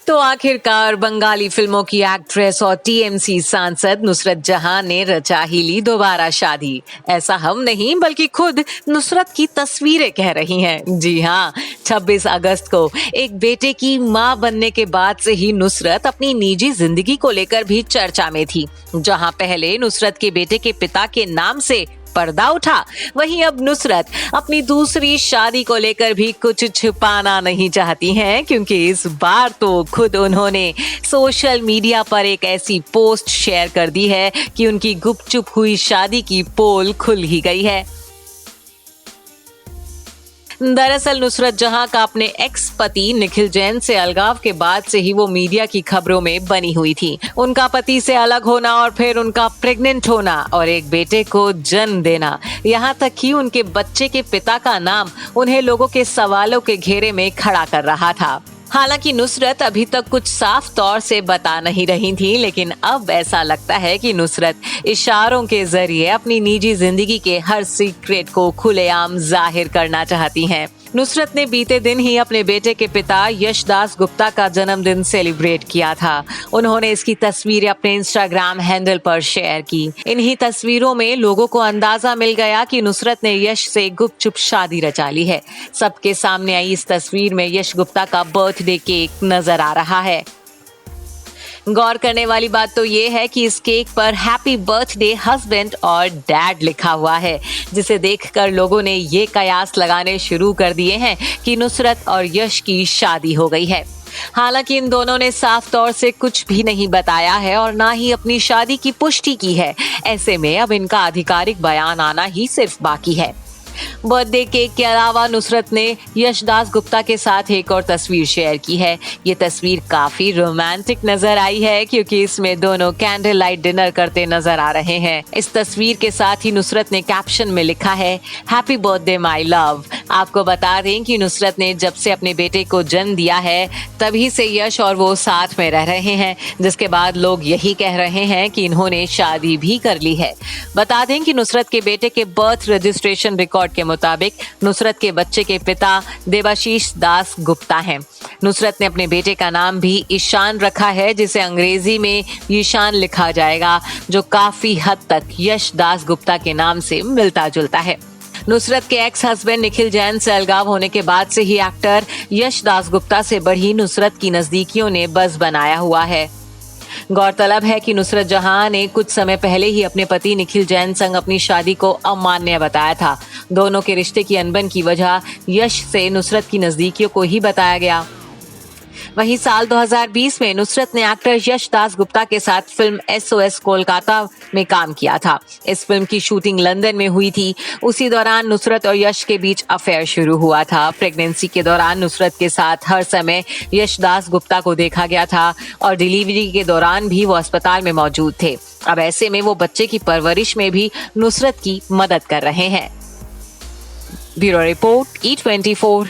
तो आखिरकार बंगाली फिल्मों की एक्ट्रेस और टीएमसी सांसद नुसरत जहां ने रचा ही ली दोबारा शादी। ऐसा हम नहीं बल्कि खुद नुसरत की तस्वीरें कह रही हैं। जी हाँ, 26 अगस्त को एक बेटे की मां बनने के बाद से ही नुसरत अपनी निजी जिंदगी को लेकर भी चर्चा में थी। जहां पहले नुसरत के बेटे के पिता के नाम से पर्दा उठा, वहीं अब नुसरत अपनी दूसरी शादी को लेकर भी कुछ छुपाना नहीं चाहती हैं, क्योंकि इस बार तो खुद उन्होंने सोशल मीडिया पर एक ऐसी पोस्ट शेयर कर दी है कि उनकी गुपचुप हुई शादी की पोल खुल ही गई है। दरअसल नुसरत जहां का अपने एक्स पति निखिल जैन से अलगाव के बाद से ही वो मीडिया की खबरों में बनी हुई थी। उनका पति से अलग होना और फिर उनका प्रेग्नेंट होना और एक बेटे को जन्म देना, यहाँ तक कि उनके बच्चे के पिता का नाम उन्हें लोगों के सवालों के घेरे में खड़ा कर रहा था। हालांकि नुसरत अभी तक कुछ साफ तौर से बता नहीं रही थी, लेकिन अब ऐसा लगता है कि नुसरत इशारों के जरिए अपनी निजी जिंदगी के हर सीक्रेट को खुलेआम जाहिर करना चाहती हैं। नुसरत ने बीते दिन ही अपने बेटे के पिता यशदास गुप्ता का जन्मदिन सेलिब्रेट किया था। उन्होंने इसकी तस्वीरें अपने इंस्टाग्राम हैंडल पर शेयर की। इन्हीं तस्वीरों में लोगों को अंदाजा मिल गया कि नुसरत ने यश से गुपचुप शादी रचा ली है। सबके सामने आई इस तस्वीर में यश गुप्ता का बर्थडे केक नजर आ रहा है। गौर करने वाली बात तो ये है कि इस केक पर हैप्पी बर्थडे हस्बैंड और डैड लिखा हुआ है, जिसे देखकर लोगों ने ये कयास लगाने शुरू कर दिए हैं कि नुसरत और यश की शादी हो गई है। हालांकि इन दोनों ने साफ तौर से कुछ भी नहीं बताया है और ना ही अपनी शादी की पुष्टि की है। ऐसे में अब इनका आधिकारिक बयान आना ही सिर्फ बाकी है। बर्थडे केक के अलावा नुसरत ने यशदास गुप्ता के साथ एक और तस्वीर शेयर की है। ये तस्वीर काफी रोमांटिक नजर आई है, क्योंकि इसमें दोनों कैंडल लाइट डिनर करते नजर आ रहे हैं। इस तस्वीर के साथ ही नुसरत ने कैप्शन में लिखा है, हैप्पी बर्थडे माय लव। आपको बता दें कि नुसरत ने जब से अपने बेटे को जन्म दिया है तभी से यश और वो साथ में रह रहे हैं, जिसके बाद लोग यही कह रहे हैं कि इन्होंने शादी भी कर ली है। बता दें कि नुसरत के बेटे के बर्थ रजिस्ट्रेशन रिकॉर्ड के मुताबिक नुसरत के बच्चे के पिता देवाशीष दास गुप्ता हैं। नुसरत ने अपने बेटे का नाम भी ईशान रखा है, जिसे अंग्रेजी में ईशान लिखा जाएगा, जो काफी हद तक यश दास गुप्ता के नाम से मिलता जुलता है। नुसरत के एक्स हस्बैंड निखिल जैन से अलगाव होने के बाद से ही एक्टर यश दास गुप्ता से बढ़ी नुसरत की नजदीकियों ने बज़ बनाया हुआ है। गौरतलब है कि नुसरत जहां ने कुछ समय पहले ही अपने पति निखिल जैन संग अपनी शादी को अमान्य बताया था। दोनों के रिश्ते की अनबन की वजह यश से नुसरत की नजदीकियों को ही बताया गया। वहीं साल 2020 में नुसरत ने एक्टर यश दास गुप्ता के साथ फिल्म SOS कोलकाता में काम किया था। इस फिल्म की शूटिंग लंदन में हुई थी। उसी दौरान नुसरत और यश के बीच अफेयर शुरू हुआ था। प्रेगनेंसी के दौरान नुसरत के साथ हर समय यश दास गुप्ता को देखा गया था और डिलीवरी के दौरान भी वो अस्पताल में मौजूद थे। अब ऐसे में वो बच्चे की परवरिश में भी नुसरत की मदद कर रहे हैं। Bureau report E24।